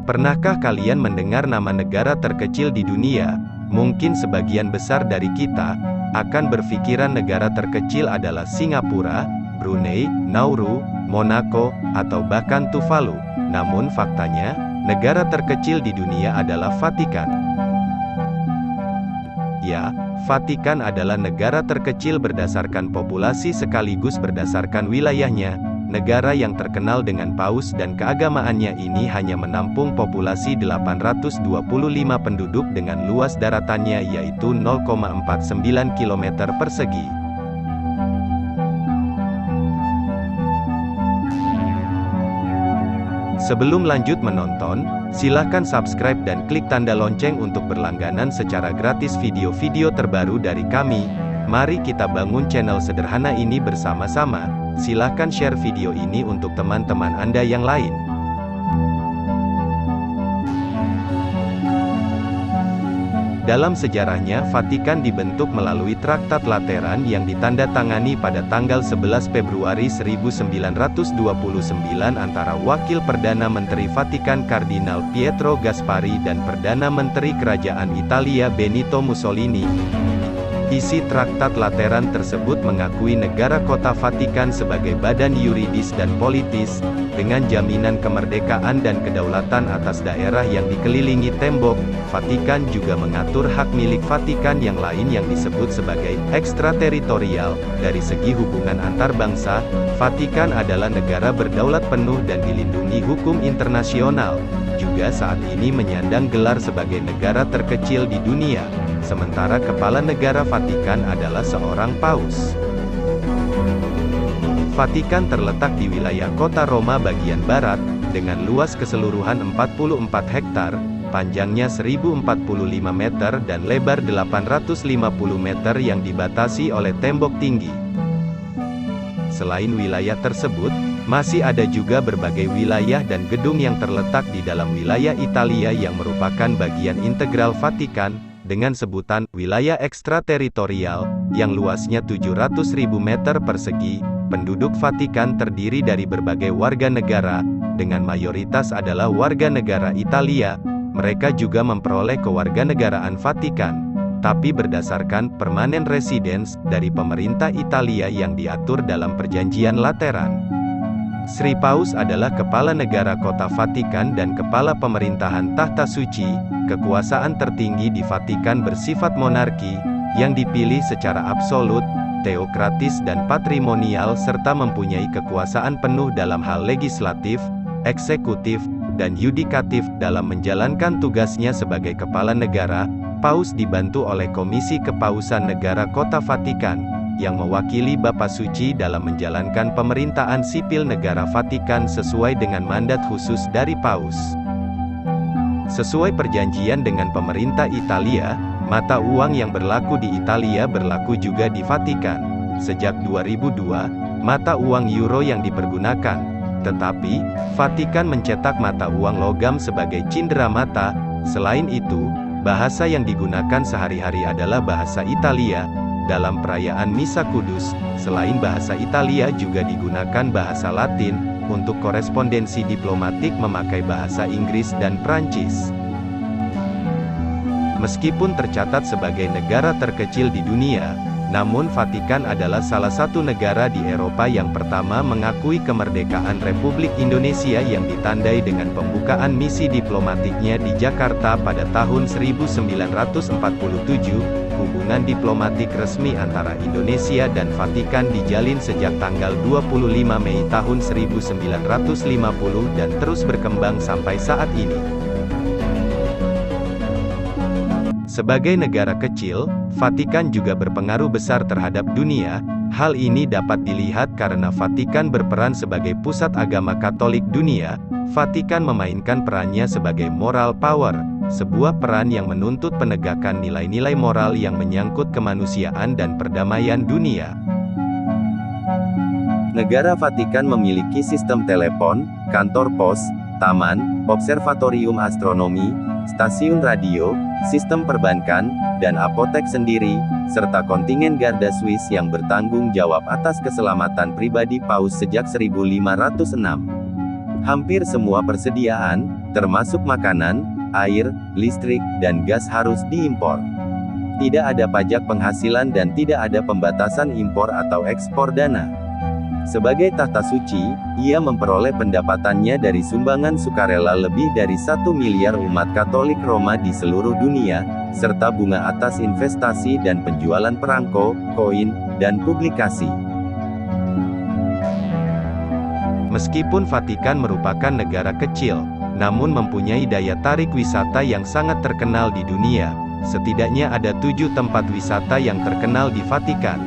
Pernahkah kalian mendengar nama negara terkecil di dunia? Mungkin sebagian besar dari kita akan berpikiran negara terkecil adalah Singapura, Brunei, Nauru, Monaco, atau bahkan Tuvalu. Namun faktanya, negara terkecil di dunia adalah Vatikan. Ya, Vatikan adalah negara terkecil berdasarkan populasi sekaligus berdasarkan wilayahnya. Negara yang terkenal dengan paus dan keagamaannya ini hanya menampung populasi 825 penduduk dengan luas daratannya yaitu 0,49 km persegi. Sebelum lanjut menonton, silakan subscribe dan klik tanda lonceng untuk berlangganan secara gratis video-video terbaru dari kami. Mari kita bangun channel sederhana ini bersama-sama. Silakan share video ini untuk teman-teman Anda yang lain. Dalam sejarahnya, Vatikan dibentuk melalui Traktat Lateran yang ditandatangani pada tanggal 11 Februari 1929 antara Wakil Perdana Menteri Vatikan Kardinal Pietro Gasparri dan Perdana Menteri Kerajaan Italia Benito Mussolini. Isi Traktat Lateran tersebut mengakui negara kota Vatikan sebagai badan yuridis dan politis, dengan jaminan kemerdekaan dan kedaulatan atas daerah yang dikelilingi tembok. Vatikan juga mengatur hak milik Vatikan yang lain yang disebut sebagai ekstrateritorial. Dari segi hubungan antar bangsa, Vatikan adalah negara berdaulat penuh dan dilindungi hukum internasional. Juga saat ini menyandang gelar sebagai negara terkecil di dunia. Sementara kepala negara Vatikan adalah seorang paus. Vatikan terletak di wilayah kota Roma bagian barat, dengan luas keseluruhan 44 hektar, panjangnya 1045 meter dan lebar 850 meter yang dibatasi oleh tembok tinggi. Selain wilayah tersebut, masih ada juga berbagai wilayah dan gedung yang terletak di dalam wilayah Italia yang merupakan bagian integral Vatikan, dengan sebutan wilayah ekstrateritorial, yang luasnya 700.000 meter persegi. Penduduk Vatikan terdiri dari berbagai warga negara, dengan mayoritas adalah warga negara Italia. Mereka juga memperoleh kewarganegaraan Vatikan, tapi berdasarkan permanent residence dari pemerintah Italia yang diatur dalam Perjanjian Lateran. Sri Paus adalah kepala negara kota Vatikan dan kepala pemerintahan tahta suci. Kekuasaan tertinggi di Vatikan bersifat monarki, yang dipilih secara absolut, teokratis dan patrimonial serta mempunyai kekuasaan penuh dalam hal legislatif, eksekutif, dan yudikatif. Dalam menjalankan tugasnya sebagai kepala negara, Paus dibantu oleh Komisi Kepausan Negara Kota Vatikan, yang mewakili Bapa Suci dalam menjalankan pemerintahan sipil negara Vatikan sesuai dengan mandat khusus dari Paus. Sesuai perjanjian dengan pemerintah Italia, mata uang yang berlaku di Italia berlaku juga di Vatikan. Sejak 2002, mata uang euro yang dipergunakan. Tetapi, Vatikan mencetak mata uang logam sebagai cindera mata. Selain itu, bahasa yang digunakan sehari-hari adalah bahasa Italia. Dalam perayaan Misa Kudus, selain bahasa Italia juga digunakan bahasa Latin. Untuk korespondensi diplomatik memakai bahasa Inggris dan Prancis. Meskipun tercatat sebagai negara terkecil di dunia, namun Vatikan adalah salah satu negara di Eropa yang pertama mengakui kemerdekaan Republik Indonesia yang ditandai dengan pembukaan misi diplomatiknya di Jakarta pada tahun 1947. Hubungan diplomatik resmi antara Indonesia dan Vatikan dijalin sejak tanggal 25 Mei tahun 1950 dan terus berkembang sampai saat ini. Sebagai negara kecil, Vatikan juga berpengaruh besar terhadap dunia. Hal ini dapat dilihat karena Vatikan berperan sebagai pusat agama Katolik dunia. Vatikan memainkan perannya sebagai moral power, sebuah peran yang menuntut penegakan nilai-nilai moral yang menyangkut kemanusiaan dan perdamaian dunia. Negara Vatikan memiliki sistem telepon, kantor pos, taman, observatorium astronomi, stasiun radio, sistem perbankan, dan apotek sendiri, serta kontingen Garda Swiss yang bertanggung jawab atas keselamatan pribadi Paus sejak 1506. Hampir semua persediaan, termasuk makanan, air, listrik, dan gas harus diimpor. Tidak ada pajak penghasilan dan tidak ada pembatasan impor atau ekspor dana. Sebagai tahta suci, ia memperoleh pendapatannya dari sumbangan sukarela lebih dari 1 miliar umat Katolik Roma di seluruh dunia, serta bunga atas investasi dan penjualan perangko, koin, dan publikasi. Meskipun Vatikan merupakan negara kecil, namun mempunyai daya tarik wisata yang sangat terkenal di dunia. Setidaknya ada 7 tempat wisata yang terkenal di Vatikan.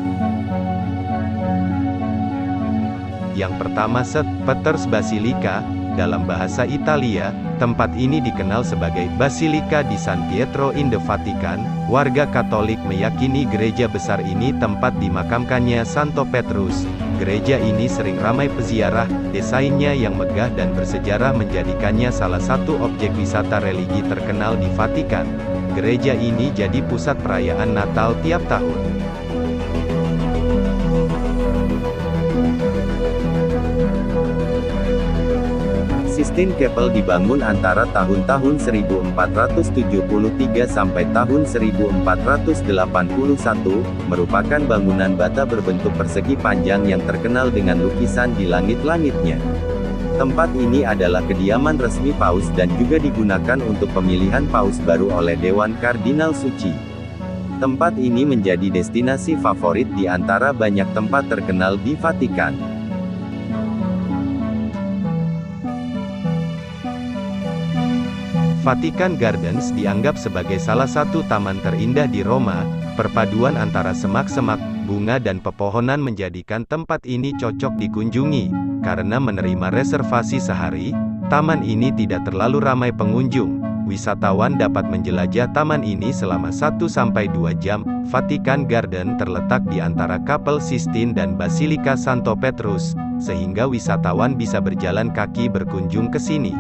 Yang pertama St. Peter's Basilica, dalam bahasa Italia, tempat ini dikenal sebagai Basilica di San Pietro in the Vatican. Warga Katolik meyakini gereja besar ini tempat dimakamkannya Santo Petrus. Gereja ini sering ramai peziarah, desainnya yang megah dan bersejarah menjadikannya salah satu objek wisata religi terkenal di Vatikan. Gereja ini jadi pusat perayaan Natal tiap tahun. Sistine Chapel dibangun antara tahun 1473 sampai tahun 1481, merupakan bangunan bata berbentuk persegi panjang yang terkenal dengan lukisan di langit-langitnya. Tempat ini adalah kediaman resmi Paus dan juga digunakan untuk pemilihan Paus baru oleh Dewan Kardinal Suci. Tempat ini menjadi destinasi favorit di antara banyak tempat terkenal di Vatikan. Vatican Gardens dianggap sebagai salah satu taman terindah di Roma. Perpaduan antara semak-semak, bunga dan pepohonan menjadikan tempat ini cocok dikunjungi. Karena menerima reservasi sehari, taman ini tidak terlalu ramai pengunjung. Wisatawan dapat menjelajah taman ini selama 1-2 jam. Vatican Garden terletak di antara Kapel Sistine dan Basilika Santo Petrus, sehingga wisatawan bisa berjalan kaki berkunjung ke sini.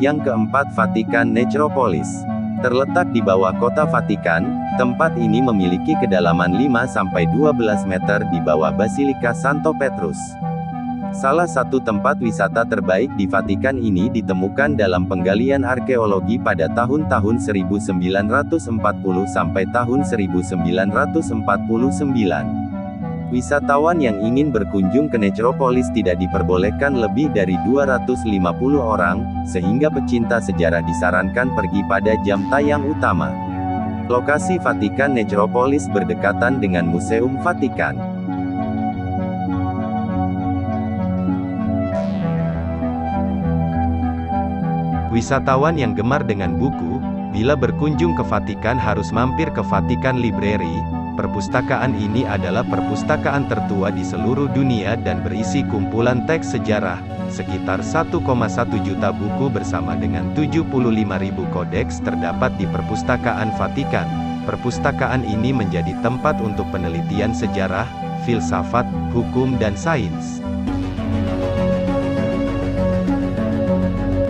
Yang keempat, Vatican Necropolis. Terletak di bawah kota Vatikan, tempat ini memiliki kedalaman 5-12 meter di bawah Basilika Santo Petrus. Salah satu tempat wisata terbaik di Vatikan ini ditemukan dalam penggalian arkeologi pada tahun-tahun 1940 sampai tahun 1949. Wisatawan yang ingin berkunjung ke Necropolis tidak diperbolehkan lebih dari 250 orang, sehingga pecinta sejarah disarankan pergi pada jam tayang utama. Lokasi Vatican Necropolis berdekatan dengan Museum Vatikan. Wisatawan yang gemar dengan buku, bila berkunjung ke Vatikan harus mampir ke Vatican Library. Perpustakaan ini adalah perpustakaan tertua di seluruh dunia dan berisi kumpulan teks sejarah, sekitar 1,1 juta buku bersama dengan 75.000 kodeks terdapat di Perpustakaan Vatikan. Perpustakaan ini menjadi tempat untuk penelitian sejarah, filsafat, hukum dan sains.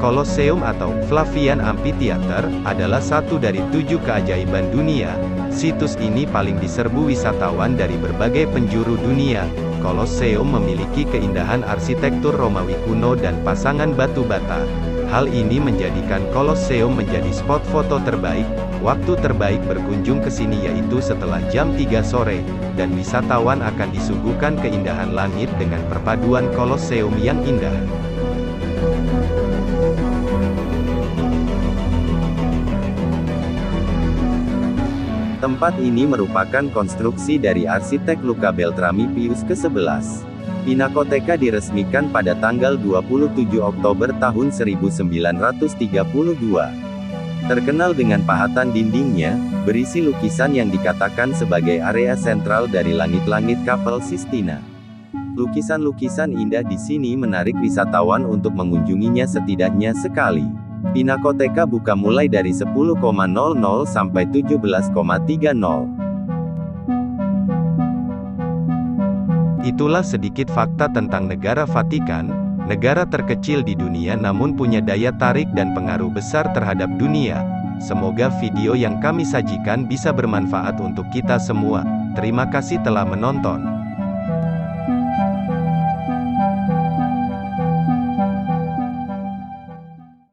Colosseum atau Flavian Amphitheater adalah satu dari 7 keajaiban dunia. Situs ini paling diserbu wisatawan dari berbagai penjuru dunia. Colosseum memiliki keindahan arsitektur Romawi kuno dan pasangan batu bata. Hal ini menjadikan Colosseum menjadi spot foto terbaik. Waktu terbaik berkunjung ke sini yaitu setelah jam 3 sore, dan wisatawan akan disuguhkan keindahan langit dengan perpaduan Colosseum yang indah. Tempat ini merupakan konstruksi dari arsitek Luca Beltrami Pius ke-11. Pinakoteka diresmikan pada tanggal 27 Oktober tahun 1932. Terkenal dengan pahatan dindingnya, berisi lukisan yang dikatakan sebagai area sentral dari langit-langit Kapel Sistina. Lukisan-lukisan indah di sini menarik wisatawan untuk mengunjunginya setidaknya sekali. Pinakoteka buka mulai dari 10.00 sampai 17.30. Itulah sedikit fakta tentang negara Vatikan, negara terkecil di dunia namun punya daya tarik dan pengaruh besar terhadap dunia. Semoga video yang kami sajikan bisa bermanfaat untuk kita semua. Terima kasih telah menonton.